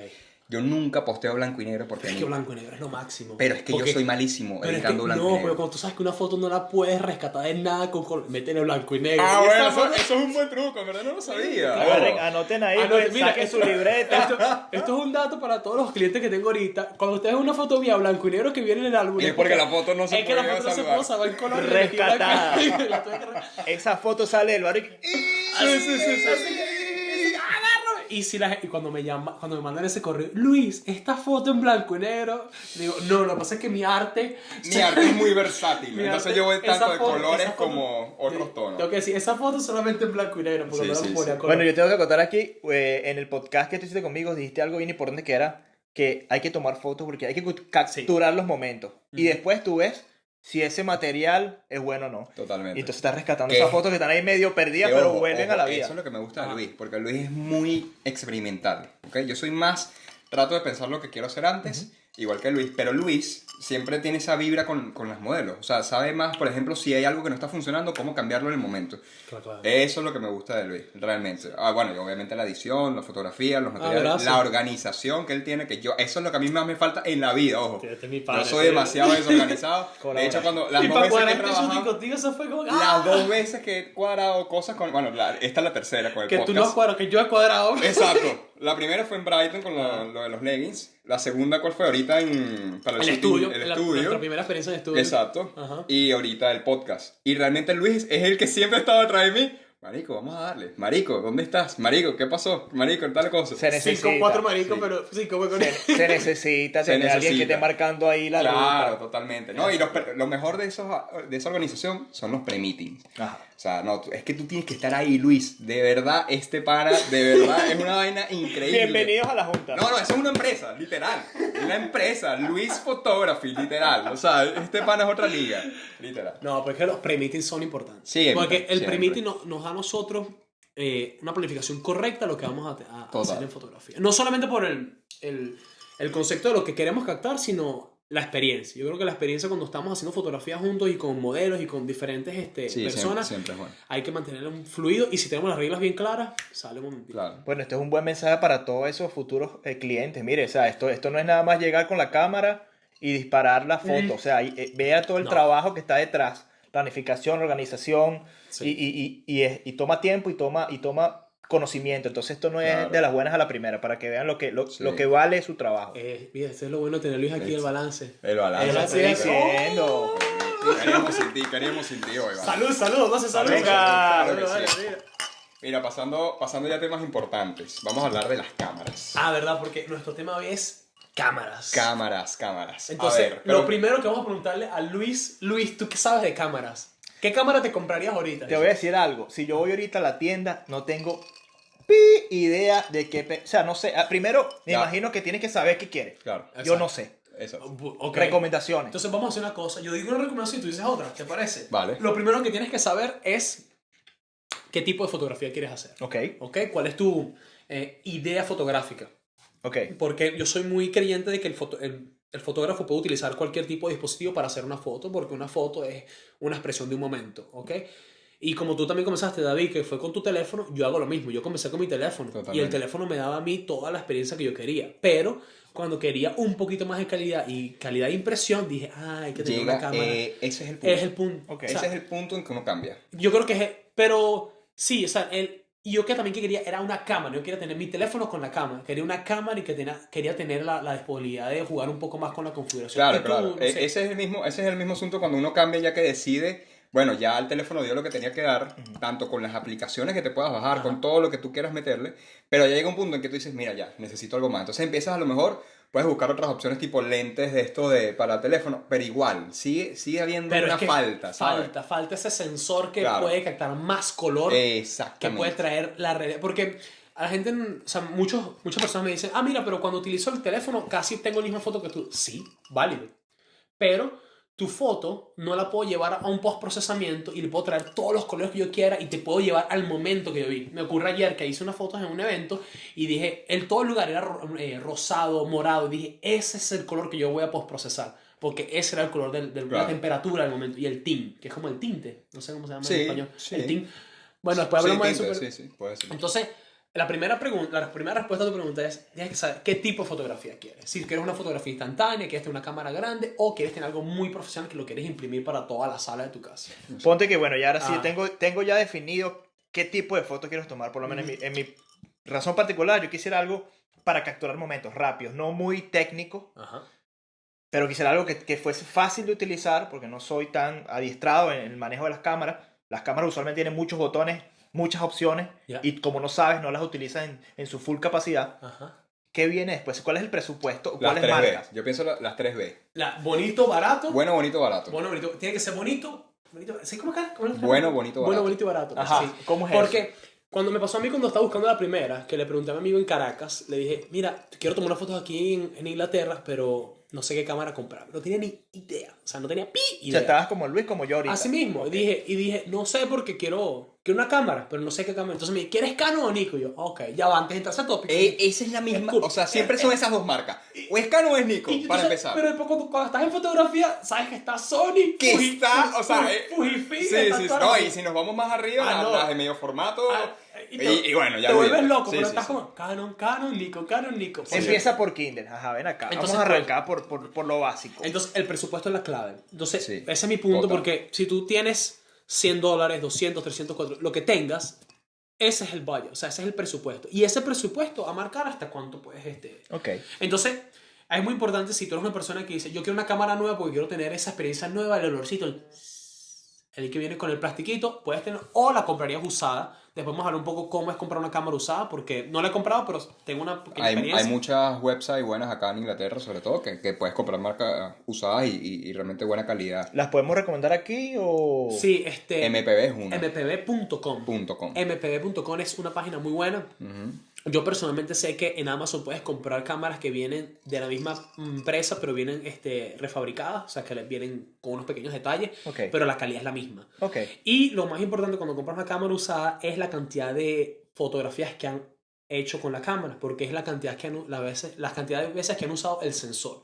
Yo nunca posteo blanco y negro porque... Es que blanco y negro es lo máximo. Pero es que Porque- yo soy malísimo pero es que, editando blanco y no, negro. pero como tú sabes que una foto no la puedes rescatar de nada con color, métele blanco y negro. Ah, Y bueno, esta foto- eso es un buen truco, en verdad no lo sabía. Agarren, anoten ahí, Ah, no, pues, mira, saquen su libreta. Esto es un dato para todos los clientes que tengo ahorita. Cuando ustedes ven una foto mía blanco y negro que viene en el álbum. Y es porque la foto no se es que la podía foto no se salvar. puede salvar en color. Rescatada. La tuve que Esa foto sale del barrio y... Y si y cuando me mandan ese correo, Luis, esta foto en blanco y negro, digo, no, lo que pasa es que mi arte es muy versátil. Mi Entonces arte- yo voy esa tanto de foto- colores esa foto- como otros tonos. Tengo que decir, esa foto solamente en blanco y negro, porque Sí, no sí, la ponía sí. color. Bueno, yo tengo que contar aquí, en el podcast que tú hiciste conmigo, dijiste algo bien importante que era que hay que tomar fotos porque hay que capturar los momentos. Y después tú ves si ese material es bueno o no. Totalmente. Y entonces estás rescatando ¿Qué? esas fotos que están ahí medio perdidas, Que, pero ojo, vuelven a la vida. Eso es lo que me gusta de Luis, porque Luis es muy experimental. ¿Okay? Yo soy más, trato de pensar lo que quiero hacer antes, igual que Luis, pero Luis siempre tiene esa vibra con las modelos. O sea, sabe más, por ejemplo, si hay algo que no está funcionando, cómo cambiarlo en el momento. Claro. Eso es lo que me gusta de Luis, realmente. Bueno, y obviamente la edición, la fotografía, los materiales, gracias. la organización que él tiene, que yo, eso es lo que a mí más me falta en la vida, ojo. Este es mi Yo padre, soy sí. demasiado desorganizado. De hecho, cuando las Y dos para veces que he cuadrar este shooting trabajado, contigo, eso fue como... las 2 veces que he cuadrado cosas con... Bueno, esta es la tercera con el Que podcast. tú no has cuadrado, que yo he cuadrado. Exacto. La primera fue en Brighton con lo de los leggings. La segunda, ¿cuál fue? Ahorita para El shooting, estudio, el nuestra estudio. primera experiencia en estudio. Exacto. Ajá. Y ahorita el podcast. Y realmente Luis es el que siempre ha estado detrás de mí. Marico, vamos a darle. Marico, ¿dónde estás? Marico, ¿qué pasó? Marico, tal cosa. Se necesita. 5-4 maricos, Sí. pero 5 con Se necesita Se tener a alguien que necesita. esté marcando ahí la Claro, ruta. totalmente. No, y lo mejor de esa organización son los pre-meetings. Ajá. O sea, no, es que tú tienes que estar ahí, Luis. De verdad, este para, de verdad, es una vaina increíble. Bienvenidos a la junta. No, eso es una empresa, literal. Una empresa, Luis Photography, literal. O sea, este pana es otra liga, literal. No, porque los pre-meetings son importantes. Siempre, Porque el siempre. pre-meeting nos da a nosotros una planificación correcta de lo que vamos a Total. hacer en fotografía. No solamente por el concepto de lo que queremos captar, sino la experiencia. Yo creo que la experiencia cuando estamos haciendo fotografías juntos y con modelos y con diferentes Sí, personas, siempre es bueno. hay que mantener un fluido y si tenemos las reglas bien claras, sale un momentito. Claro. Bueno, esto es un buen mensaje para todos esos futuros clientes. Mire, o sea, esto no es nada más llegar con la cámara y disparar la foto. O sea, vea todo el No. trabajo que está detrás. Planificación, organización, Sí. y toma tiempo y toma conocimiento. Entonces esto no es Claro. de las buenas a la primera, para que vean Sí. lo que vale su trabajo. Mira, esto es lo bueno de tener Luis aquí, el balance. El balance. Es Lo así, estoy es. diciendo. Queríamos sin ti hoy, ¿vale? Salud, no se salud. Venga. Claro que Vale, sí. mira. Mira, pasando ya a temas importantes. Vamos a hablar de las cámaras. Ah, verdad, porque nuestro tema hoy es cámaras. Cámaras. Entonces, A ver, pero lo primero que vamos a preguntarle a Luis, ¿tú qué sabes de cámaras? ¿Qué cámara te comprarías ahorita? Te voy a decir algo. Si yo voy ahorita a la tienda, no tengo idea de qué... O sea, no sé. Primero, me Ya. imagino que tienes que saber qué quieres. Claro, Yo no sé. eso. Ok. Recomendaciones. Entonces vamos a hacer una cosa. Yo digo una recomendación y tú dices otra, ¿te parece? Vale. Lo primero que tienes que saber es qué tipo de fotografía quieres hacer. Ok, ¿Ok? ¿Cuál es tu idea fotográfica? ok. Porque yo soy muy creyente de que el fotógrafo puede utilizar cualquier tipo de dispositivo para hacer una foto, porque una foto es una expresión de un momento, ¿ok? Y como tú también comenzaste, David, que fue con tu teléfono, yo hago lo mismo. Yo comencé con mi teléfono. Totalmente. Y el teléfono me daba a mí toda la experiencia que yo quería. Pero cuando quería un poquito más de calidad y calidad de impresión, dije, hay que tener una cámara. Ese es el punto. Es el punto. Ok. O sea, Ese es el punto en que uno cambia. yo creo que es... Pero sí, o sea, y yo que también que quería era una cámara. Yo quería tener mi teléfono con la cámara. Quería una cámara y quería tener la disponibilidad de jugar un poco más con la configuración. Claro, Y tú, claro. no sé, Ese es el mismo asunto cuando uno cambia ya que decide, bueno, ya el teléfono dio lo que tenía que dar, tanto con las aplicaciones que te puedas bajar, Ajá. con todo lo que tú quieras meterle, pero ya llega un punto en que tú dices, mira, ya, necesito algo más. Entonces empiezas a lo mejor, puedes buscar otras opciones tipo lentes de esto para teléfono, pero igual, sigue habiendo pero una es que falta, ¿sabes? falta ese sensor que Claro. puede captar más color, que Exactamente. puede traer la realidad. Porque a la gente, o sea, muchas personas me dicen, mira, pero cuando utilizo el teléfono casi tengo la misma foto que tú. Sí, válido. Pero tu foto no la puedo llevar a un postprocesamiento y le puedo traer todos los colores que yo quiera y te puedo llevar al momento que yo vi. Me ocurre ayer que hice unas fotos en un evento y dije, todo el lugar era rosado, morado. Y dije, ese es el color que yo voy a postprocesar. Porque ese era el color de la Claro. temperatura del momento. Y el tint, que es como el tinte. No sé cómo se llama Sí, en español. sí. El tint. Bueno, después hablamos de eso. Pero... Sí, puede ser. Entonces, la primera respuesta a tu pregunta es, tienes que saber qué tipo de fotografía quieres. Si quieres una fotografía instantánea, quieres tener una cámara grande o quieres tener algo muy profesional que lo quieres imprimir para toda la sala de tu casa. Ponte que, bueno, ya ahora sí Ah. tengo ya definido qué tipo de foto quiero tomar. Por lo menos en mi razón particular, yo quisiera algo para capturar momentos rápidos, no muy técnico, Ajá. pero quisiera algo que fuese fácil de utilizar, porque no soy tan adiestrado en el manejo de las cámaras. Las cámaras usualmente tienen muchos botones, muchas opciones, Ya. y como no sabes, no las utilizas en su full capacidad. Ajá. ¿Qué viene después? ¿Cuál es el presupuesto? Las ¿Cuáles 3B. marcas? Yo pienso las 3B. Bonito, barato. Bueno, bonito, barato. Bueno, bonito. Tiene que ser bonito. ¿Sí? ¿Cómo acá? ¿Cómo es? Bueno, bonito, barato. Bueno, bonito y barato. Ajá, Sí. ¿cómo es Porque cuando me pasó a mí cuando estaba buscando la primera, que le pregunté a mi amigo en Caracas, le dije, mira, quiero tomar unas fotos aquí en Inglaterra, pero no sé qué cámara comprar. No tenía ni idea. O sea, no tenía O sea, idea. estabas como Luis, como yo ahorita. Así mismo. Ok. Y dije, no sé porque quiero una cámara, pero no sé qué cámara. Entonces me dije, ¿quieres Canon o Nikon? Y yo, ok, ya va, antes de entrar a ese tópico. Esa es la misma. cool. O sea, siempre son esas dos marcas. O es Canon o es Nikon, Y para entonces, empezar. Pero cuando estás en fotografía, sabes que está Sony. Que está, o sea, Fujifilm, sí, está sí, toda no, la- y si nos vamos más arriba, Ah, no. las de medio formato. y bueno, ya te lo vuelves vimos. loco, Sí, pero sí, estás sí. como Canon, Nikon. Empieza por Kindle. Ajá, ven acá. Entonces, Vamos a arrancar por lo básico. Entonces, el presupuesto es la clave. Entonces, Sí, ese es mi punto, total. porque si tú tienes $100, 200, 300, 400, lo que tengas, ese es el budget, o sea, ese es el presupuesto. Y ese presupuesto va a marcar hasta cuánto puedes Ok. Entonces, es muy importante si tú eres una persona que dice, yo quiero una cámara nueva porque quiero tener esa experiencia nueva, el olorcito, el que viene con el plastiquito, puedes tener, o la comprarías usada. Después vamos a hablar un poco cómo es comprar una cámara usada, porque no la he comprado, pero tengo una pequeña Hay experiencia. muchas websites buenas acá en Inglaterra, sobre todo, que puedes comprar marcas usadas y realmente buena calidad. ¿Las podemos recomendar aquí o...? Sí, MPB es una. mpb.com. .com. mpb.com es una página muy buena. Ujú. Yo personalmente sé que en Amazon puedes comprar cámaras que vienen de la misma empresa, pero vienen refabricadas, o sea, que vienen con unos pequeños detalles, Ok. pero la calidad es la misma. Ok. Y lo más importante cuando compras una cámara usada es la cantidad de fotografías que han hecho con la cámara, porque es la cantidad que las cantidad de veces que han usado el sensor.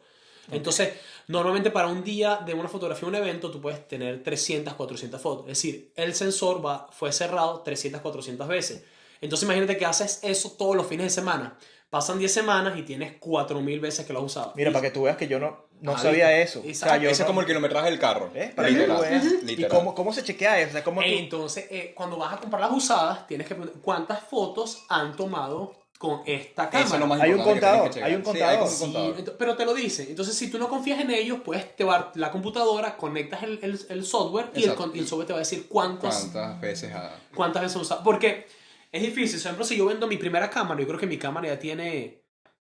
Entonces, normalmente para un día de una fotografía o un evento, tú puedes tener 300, 400 fotos. Es decir, el sensor fue cerrado 300, 400 veces. Entonces, imagínate que haces eso todos los fines de semana. Pasan 10 semanas y tienes 4000 veces que lo has usado. Mira, para que tú veas que yo no Ah, sabía ¿viste? eso. O sea, Exacto. yo Ese es no- como el kilometraje del carro. Para que tú Literal. veas. ¿Y Literal. cómo se chequea eso? O sea, ¿cómo tú- Entonces, cuando vas a comprar las usadas, tienes que poner cuántas fotos han tomado con esta cámara. Eso es lo más Hay un importante que tienes contador, que hay un checar. Sí, hay como un contador. Sí, contador. pero te lo dice. Entonces, si tú no confías en ellos, pues te va la computadora, conectas el software y Exacto. y el software te va a decir ¿Cuántas veces cuántas veces usas. Porque es difícil. Por ejemplo, si yo vendo mi primera cámara, yo creo que mi cámara ya tiene,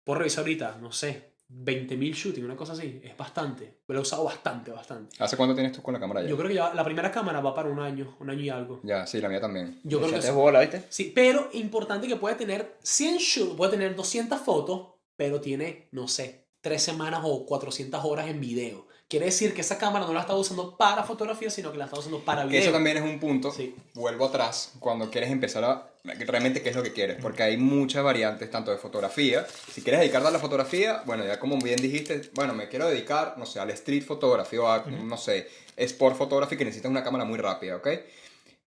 por revisar ahorita, no sé, 20.000 shooting, una cosa así. Es bastante. Lo he usado bastante. ¿Hace cuánto tienes tú con la cámara ya? Yo creo que ya la primera cámara va para un año y algo. Ya, sí, la mía también. Yo creo que Échate sí. bola, ¿viste? Sí, pero importante que puede tener 100 shoots, puede tener 200 fotos, pero tiene, no sé, 3 semanas o 400 horas en video. Quiere decir que esa cámara no la está usando para fotografía, sino que la está usando para Que video. eso también es un punto. Sí. Vuelvo atrás, cuando quieres empezar a realmente qué es lo que quieres, porque hay muchas variantes, tanto de fotografía. Si quieres dedicarte a la fotografía, bueno, ya como bien dijiste, bueno, me quiero dedicar, no sé, al street photography o a, no sé, sport photography, que necesitas una cámara muy rápida, ¿ok?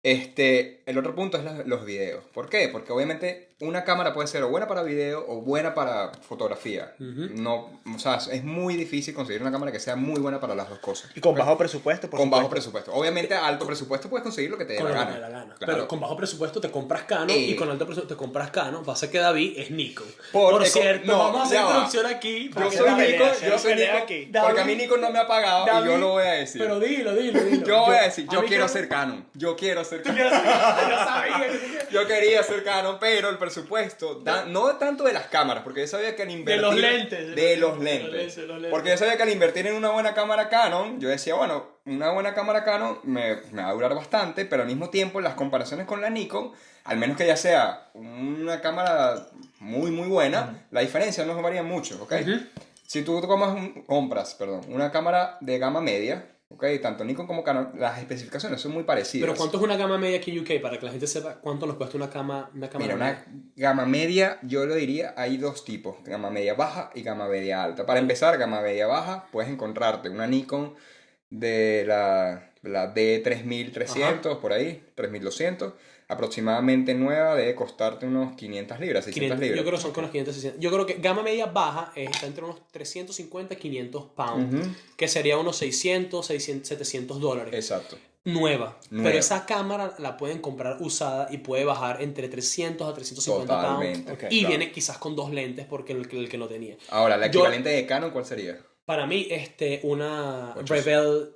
El otro punto es los videos. ¿Por qué? Porque obviamente una cámara puede ser o buena para video o buena para fotografía. No, o sea, es muy difícil conseguir una cámara que sea muy buena para las dos cosas. Y con ¿ok? bajo presupuesto, por Con bajo supuesto. presupuesto. Obviamente a alto presupuesto puedes conseguir lo que te dé Con la lo que gana. te dé la gana. Claro. Pero con bajo presupuesto te compras Canon Y- y con alto presupuesto te compras Canon. Pasa que David es Nikon. Por Por eco- cierto, no, vamos a hacer ya va. introducción aquí. Yo porque soy David- Nico, pelea, yo soy pelea Nico, aquí. porque a mí Nico no me ha pagado y yo lo voy a decir. Pero dilo. Yo voy a decir, a yo mí quiero Canon- ser Canon. Yo quiero ser Canon. Yo sabía que- Yo quería ser Canon, pero el presupuesto, no tanto de las cámaras, porque yo sabía que al invertir... los lentes. De los lentes. Porque yo sabía que al invertir en una buena cámara Canon, yo decía, bueno, una buena cámara Canon me va a durar bastante, pero al mismo tiempo las comparaciones con la Nikon, al menos que ya sea una cámara muy buena, la diferencia no varía mucho, ¿ok? Si tú compras una cámara de gama media, ¿ok? Tanto Nikon como Canon, las especificaciones son muy parecidas. Pero ¿cuánto es una gama media aquí en UK? Para que la gente sepa cuánto nos cuesta una cámara Mira, media. una gama media, yo lo diría, hay dos tipos, gama media baja y gama media alta. Para empezar, gama media baja, puedes encontrarte una Nikon de la D3300, por ahí, 3200, aproximadamente nueva, debe costarte unos 500 libras, 600 libras. Yo creo que son con los 500, 600. Yo creo que gama media baja está entre unos 350 y 500 pounds, Ujú. que sería unos 600, 700 dólares. Exacto. Nueva. Nueva. Pero esa cámara la pueden comprar usada y puede bajar entre 300 a 350 Totalmente. pounds. Ok, Y claro. viene quizás con dos lentes porque el que no tenía. Ahora, la Yo- equivalente de Canon, ¿cuál sería? Para mí, una 800. Rebel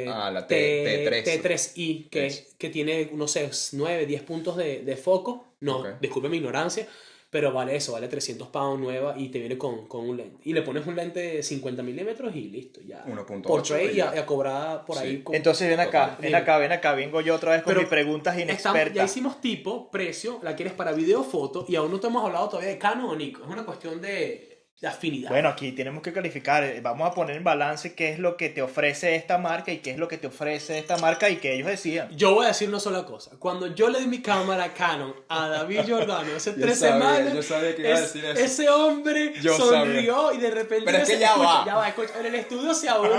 La T3i, T3. que tiene, no sé, 9, 10 puntos de foco. No, Ok. disculpe mi ignorancia, pero vale eso, vale 300 pounds nueva y te viene con un lente. Y le pones un lente de 50 milímetros y listo, ya. 1.8 Portrait y y a ya. cobrar por Sí. ahí. Entonces Total. ven acá, vengo yo otra vez con Pero mis preguntas ya inexpertas. hicimos tipo, precio, la quieres para video, foto, y aún no te hemos hablado todavía de Canon o Nikon. Es una cuestión de afinidad. Bueno, aquí tenemos que calificar, vamos a poner en balance qué es lo que te ofrece esta marca y qué es lo que te ofrece esta marca y que ellos decían. Yo voy a decir una sola cosa. Cuando yo le di mi cámara Canon a David Giordano hace Yo 3 sabía, semanas, yo sabía que iba a decir eso. ese hombre Yo sonrió y de repente... Pero es que ya va. Escucha, en el estudio se abrió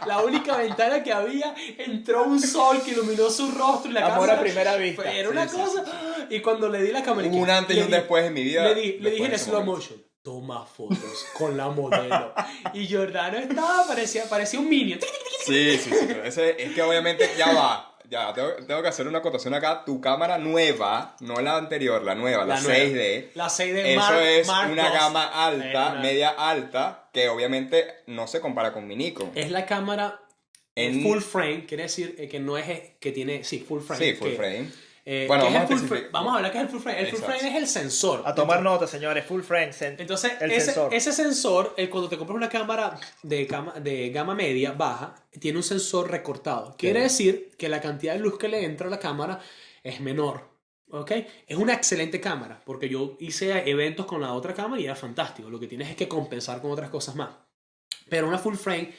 la única ventana que había, entró un sol que iluminó su rostro y la Amor cámara... a primera vista. Era una Sí, cosa... Y cuando le di la cámara... Un antes y un después en mi vida. Le dije después en de ese slow momento. motion. Toma fotos con la modelo. Y Giordano estaba, parecía un minion. Sí. Es que obviamente ya va. Ya, tengo que hacer una acotación acá. Tu cámara nueva, no la anterior, la nueva, la nueva. 6D. La 6D Eso Mark, es Mark una II. gama alta, Una- media alta, que obviamente no se compara con mi Nikon. Es la cámara En- full frame, quiere decir que no es que tiene, sí, full frame. Sí, full que- frame. ¿qué Bueno, es el vamos a full especificar. frame? Vamos a hablar qué es el full frame. El full Exacto. frame es el sensor. A tomar nota, señores, full frame. Entonces, el ese sensor. ese sensor, cuando te compras una cámara de gama media, baja, tiene un sensor recortado. Quiere decir que la cantidad de luz que le entra a la cámara es menor. ¿Ok? Es una excelente cámara, porque yo hice eventos con la otra cámara y era fantástico. Lo que tienes es que compensar con otras cosas más. Pero una full frame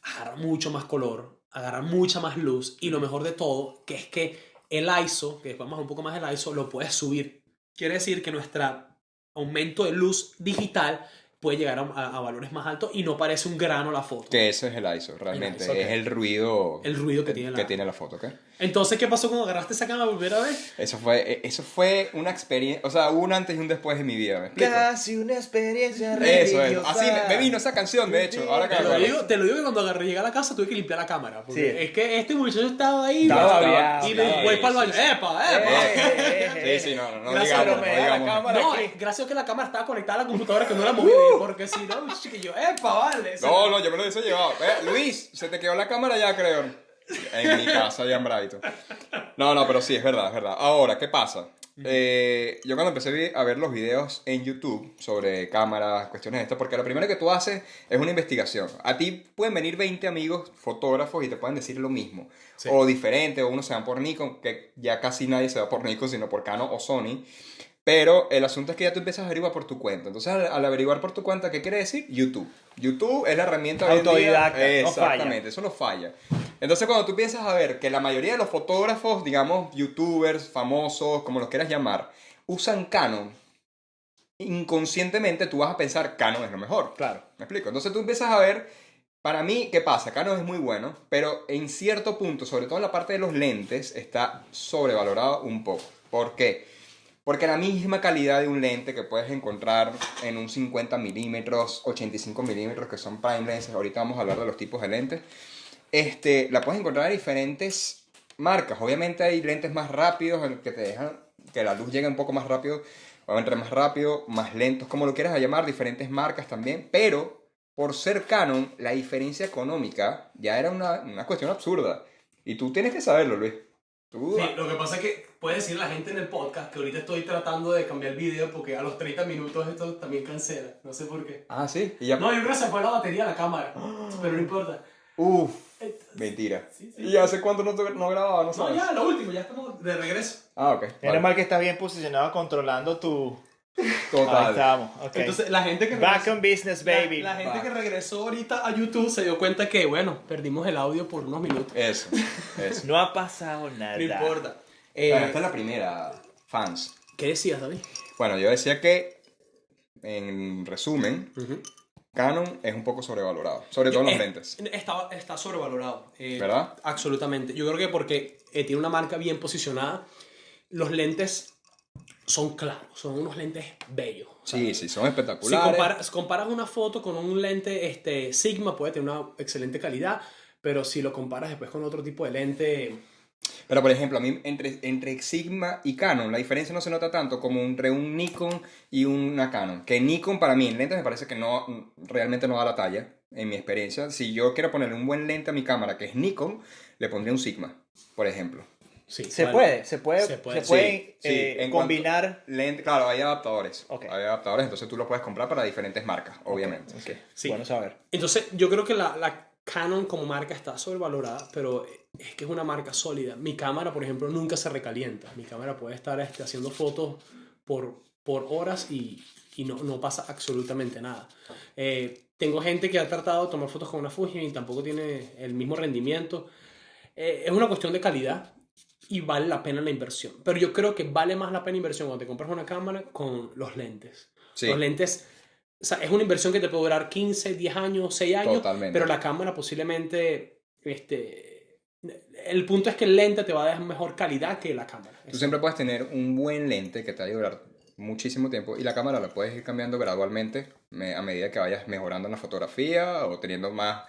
agarra mucho más color, agarra mucha más luz y lo mejor de todo, que es que el ISO, que después vamos a un poco más del ISO, lo puedes subir. Quiere decir que nuestro aumento de luz digital puede llegar a valores más altos y no parece un grano la foto. Que ese es el ISO, realmente. ISO, ok. Es el ruido Que tiene la foto, ¿ok? Entonces, ¿qué pasó cuando agarraste esa cámara por primera vez? Eso fue una experiencia, o sea, hubo un antes y un después de mi vida, ¿me explico? Casi una experiencia Eso es, religiosa. así me vino esa canción, de hecho, ahora que me acuerdo. Te lo digo que cuando llegué a la casa tuve que limpiar la cámara. Porque Sí. es que este muchacho estaba ahí. Estaba ¿verdad? babeado, Y me estaba voy para el baño. sí, sí. ¡Epa! Sí, no Gracias, digamos, pero me no da la digamos. cámara. No, aquí. gracias a que la cámara estaba conectada a la computadora que no la moví. Porque si no, chiquillo, ¡epa! Vale. No, yo me lo hubiese llevado. Luis, se te quedó la cámara ya, creo. En mi casa, allá en Brighton. No, pero sí, es verdad. Ahora, ¿qué pasa? Yo cuando empecé a ver los videos en YouTube sobre cámaras, cuestiones de esto, porque lo primero que tú haces es una investigación. A ti pueden venir 20 amigos fotógrafos y te pueden decir lo mismo. Sí. O diferente, o uno se va por Nikon, que ya casi nadie se va por Nikon, sino por Canon o Sony. Pero el asunto es que ya tú empiezas a averiguar por tu cuenta. Entonces, al averiguar por tu cuenta, ¿qué quiere decir? YouTube. YouTube es la herramienta hoy en día- Autodidacta, no Exactamente, falla. eso no falla. Entonces, cuando tú empiezas a ver que la mayoría de los fotógrafos, digamos, youtubers, famosos, como los quieras llamar, usan Canon, inconscientemente tú vas a pensar Canon es lo mejor. Claro. ¿Me explico? Entonces tú empiezas a ver, para mí, ¿qué pasa? Canon es muy bueno, pero en cierto punto, sobre todo en la parte de los lentes, está sobrevalorado un poco. ¿Por qué? Porque la misma calidad de un lente que puedes encontrar en un 50 milímetros, 85 milímetros, que son prime lenses, ahorita vamos a hablar de los tipos de lentes, la puedes encontrar en diferentes marcas. Obviamente hay lentes más rápidos en que te dejan que la luz llegue un poco más rápido, o entre más rápido, más lentos, como lo quieras llamar, diferentes marcas también, pero por ser Canon, la diferencia económica ya era una cuestión absurda. Y tú tienes que saberlo, Luis. Tú, Sí, lo que pasa es que puede decir la gente en el podcast que ahorita estoy tratando de cambiar el video porque a los 30 minutos esto también cancela. No sé por qué. Ah, sí. Y ya... No, yo creo que se fue la batería de la cámara. Pero no importa. Uf, mentira. Sí. ¿Y hace cuánto no grababa? No No, sabes. ya, lo último, ya estamos de regreso. Ah, ok. Menos Vale. mal que estás bien posicionado controlando tu... Ahí Total. estamos, ok. Entonces, la gente que Back regresó- on business, baby. La gente Back. que regresó ahorita a YouTube se dio cuenta que, bueno, perdimos el audio por unos minutos. Eso. No ha pasado nada. No importa. Bueno, esta es la primera, fans. ¿Qué decías, David? Bueno, yo decía que, en resumen, Canon es un poco sobrevalorado. Sobre todo en los lentes. Está sobrevalorado. ¿Verdad? Absolutamente. Yo creo que porque tiene una marca bien posicionada, los lentes son claros, son unos lentes bellos. O sea, Sí, son si espectaculares. comparas una foto con un lente Sigma, puede tener una excelente calidad, pero si lo comparas después con otro tipo de lente... Pero, por ejemplo, a mí, entre Sigma y Canon, la diferencia no se nota tanto como entre un Nikon y una Canon. Que Nikon, para mí, en lentes me parece que realmente no da la talla, en mi experiencia. Si yo quiero ponerle un buen lente a mi cámara, que es Nikon, le pondría un Sigma, por ejemplo. Sí, Se bueno, puede Se puede. Sí, en combinar... Lente, claro, hay adaptadores. Ok. Hay adaptadores, entonces tú los puedes comprar para diferentes marcas, obviamente. Ok, Sí. bueno saber. Entonces, yo creo que la Canon como marca está sobrevalorada, pero es que es una marca sólida. Mi cámara, por ejemplo, nunca se recalienta. Mi cámara puede estar haciendo fotos por horas y no pasa absolutamente nada. Tengo gente que ha tratado de tomar fotos con una Fuji y tampoco tiene el mismo rendimiento. Es una cuestión de calidad y vale la pena la inversión. Pero yo creo que vale más la pena inversión cuando te compras una cámara con los lentes. Sí. Los lentes, o sea, es una inversión que te puede durar 15, 10 años, 6 años. Totalmente. Pero la cámara posiblemente, el punto es que el lente te va a dar mejor calidad que la cámara. Tú siempre puedes tener un buen lente que te va a durar muchísimo tiempo y la cámara la puedes ir cambiando gradualmente a medida que vayas mejorando en la fotografía o teniendo más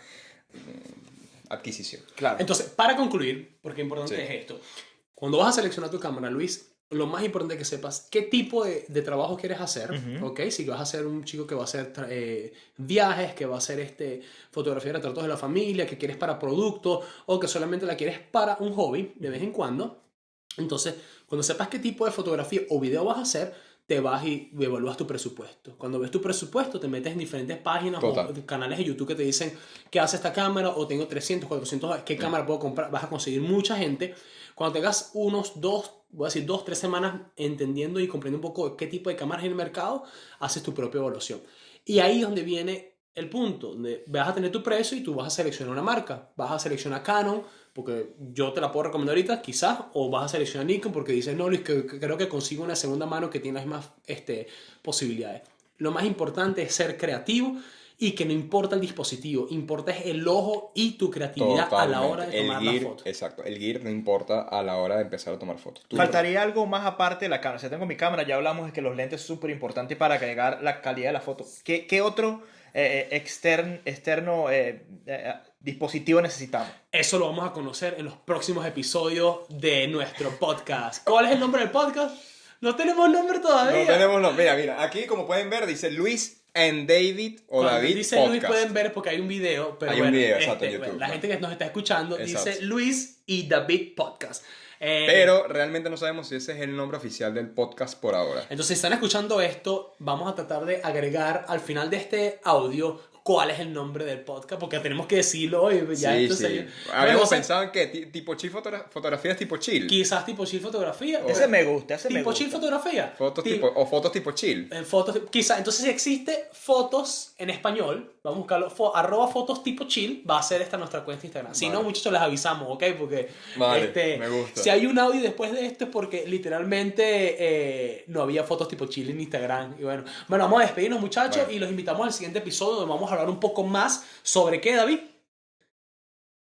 adquisición. Claro. Entonces, para concluir, porque importante Sí. es esto, cuando vas a seleccionar tu cámara, Luis, lo más importante es que sepas qué tipo de trabajo quieres hacer, ¿ok? Si vas a ser un chico que va a hacer viajes, que va a hacer fotografía de retratos de la familia, que quieres para producto o que solamente la quieres para un hobby de vez en cuando. Entonces, cuando sepas qué tipo de fotografía o video vas a hacer, te vas y evalúas tu presupuesto. Cuando ves tu presupuesto, te metes en diferentes páginas Total. o canales de YouTube que te dicen qué hace esta cámara o tengo 300, 400, qué cámara puedo comprar. Vas a conseguir mucha gente. Cuando tengas voy a decir 2, 3 semanas entendiendo y comprendiendo un poco qué tipo de cámaras hay en el mercado, haces tu propia evaluación. Y ahí es donde viene el punto, donde vas a tener tu precio y tú vas a seleccionar una marca. Vas a seleccionar Canon, porque yo te la puedo recomendar ahorita, quizás, o vas a seleccionar Nikon porque dices, no, Luis, que creo que consigo una segunda mano que tiene las mismas posibilidades. lo más importante es ser creativo y que no importa el dispositivo, importa es el ojo y tu creatividad a la hora de tomar la foto. Exacto, el gear no importa a la hora de empezar a tomar fotos. Faltaría algo más aparte de la cámara. Si tengo mi cámara, ya hablamos de que los lentes son súper importantes para agregar la calidad de la foto. ¿Qué otro externo dispositivo necesitamos? Eso lo vamos a conocer en los próximos episodios de nuestro podcast. ¿Cuál es el nombre del podcast? No tenemos nombre todavía. No tenemos nombre. Mira, aquí como pueden ver dice Luis and David o Cuando David dice Podcast. Luis pueden ver porque hay un video, pero Hay un bueno, video, exacto, en YouTube, bueno, la ¿no? gente que nos está escuchando Exacto. dice Luis y David Podcast. Pero realmente no sabemos si ese es el nombre oficial del podcast por ahora. Entonces, si están escuchando esto, vamos a tratar de agregar al final de este audio cuál es el nombre del podcast, porque tenemos que decirlo hoy. Ya Sí, entonces, sí. bueno, Habíamos o sea, pensado en que tipo chill fotografías tipo chill. quizás tipo chill fotografía. Ese me gusta, ese me Tipo gusta. chill fotografía. Fotos tipo chill. Fotos, quizá, entonces si existe fotos en español, vamos a buscarlo, arroba fotos tipo chill, va a ser esta nuestra cuenta de Instagram. Si Vale. no, muchachos, les avisamos, ¿ok? Porque Vale, me gusta. si hay un audio después de esto es porque literalmente no había fotos tipo chill en Instagram. Y bueno, vamos a despedirnos, muchachos, Bueno. y los invitamos al siguiente episodio donde vamos a hablar un poco más sobre qué, David.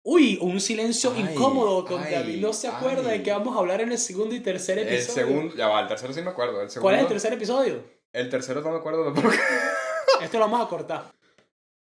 Uy, un silencio Ay, incómodo con ay, David. No se acuerda ay. de qué vamos a hablar en el segundo y tercer El episodio. segundo, ya va, el tercero sí me acuerdo. El segundo, ¿Cuál es el tercer episodio? El tercero no me acuerdo tampoco. Esto lo vamos a cortar.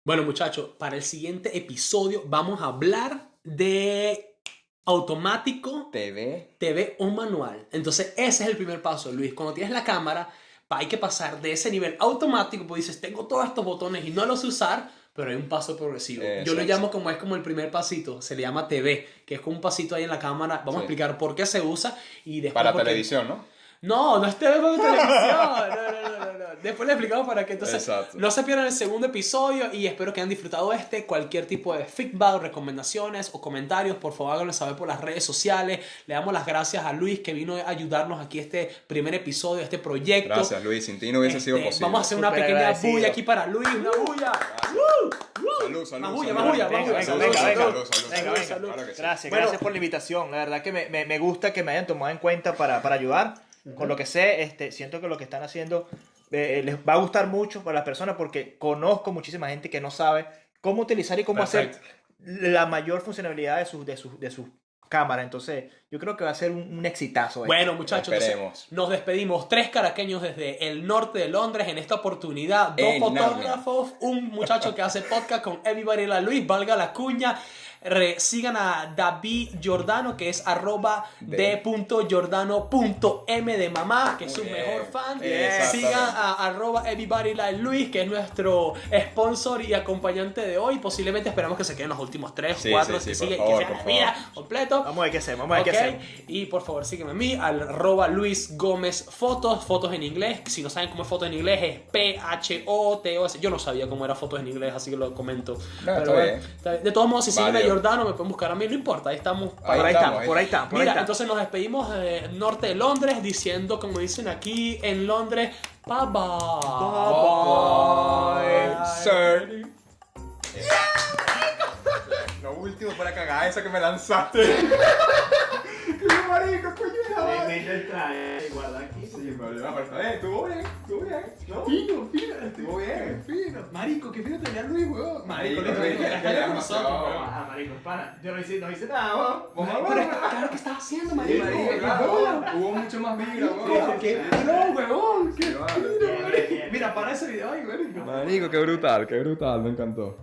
Bueno, muchachos, para el siguiente episodio vamos a hablar de automático TV o manual. Entonces, ese es el primer paso, Luis. Cuando tienes la cámara, hay que pasar de ese nivel automático, pues dices, tengo todos estos botones y no los sé usar, pero hay un paso progresivo. Yo lo Exacto. llamo como es como el primer pasito, se le llama TV, que es como un pasito ahí en la cámara. Vamos a Sí. explicar por qué se usa y después Para por qué- televisión, ¿no? No es TV para televisión. No. Después le explicamos para qué. Entonces, Exacto. no se pierdan el segundo episodio y espero que hayan disfrutado Cualquier tipo de feedback, recomendaciones o comentarios, por favor háganlo saber por las redes sociales. Le damos las gracias a Luis que vino a ayudarnos aquí este primer episodio, este proyecto. Gracias, Luis. Sin ti no hubiese sido posible. Vamos a hacer una Súper pequeña agradecido. bulla aquí para Luis, una bulla. Salud. Más bulla, salud. más bulla, Venga, más bulla. venga, Salud, venga, salud. venga. Salud. Venga, venga. Claro que sí. Gracias, Bueno. gracias por la invitación. La verdad que me gusta que me hayan tomado en cuenta para ayudar. Con lo que sé, siento que lo que están haciendo les va a gustar mucho para las personas porque conozco muchísima gente que no sabe cómo utilizar y cómo Perfecto. hacer la mayor funcionalidad de sus cámaras. Entonces, yo creo que va a ser un exitazo. Bueno, muchachos, Esperemos. entonces, nos despedimos. 3 caraqueños desde el norte de Londres. En esta oportunidad, 2 En fotógrafos, un muchacho que hace podcast con Everybody La Luis, valga la cuña. Sigan a David Giordano, que es @d.giordano.m de mamá, que es su Muy bien. mejor fan. Exactamente. Sigan a @everybody like Luis, que es nuestro sponsor y acompañante de hoy. Posiblemente esperamos que se queden los últimos 3, Sí, 4, sí, que sí, por sigue, favor, que sea por la favor. vida completo. Vamos a ver qué hacemos, vamos a ver qué Ok, hacemos. y por favor sígueme a mí, Luis Gómez fotos en inglés. Si no saben cómo es fotos en inglés, es PHOTOS. Yo no sabía cómo era fotos en inglés, así que lo comento. No, está bueno, bien. está bien. De todos modos, si siguen a Válido. Giordano, me pueden buscar a mí, no importa, ahí estamos. Ahí Por ahí estamos, está, por ahí está, por ahí Mira, está. entonces nos despedimos del norte de Londres diciendo, como dicen aquí en Londres, bye bye. Bye, sir. Lo último para cagar esa que me lanzaste. ¡Qué marico, coño! Guarda aquí. Sí, pero estuvo bien. ¿No? Estuvo bien. Fino, marico, qué fino tenía Luis, weón. Marico, Marico, marico, le ya demasiado. marico, para. Yo no hice nada, weón. Pero claro que estás haciendo, marico. Hubo mucho más migra, weón. Qué pro, weón. Qué Vale. Mira, para ese video ahí, marico. Marico, qué brutal, me encantó.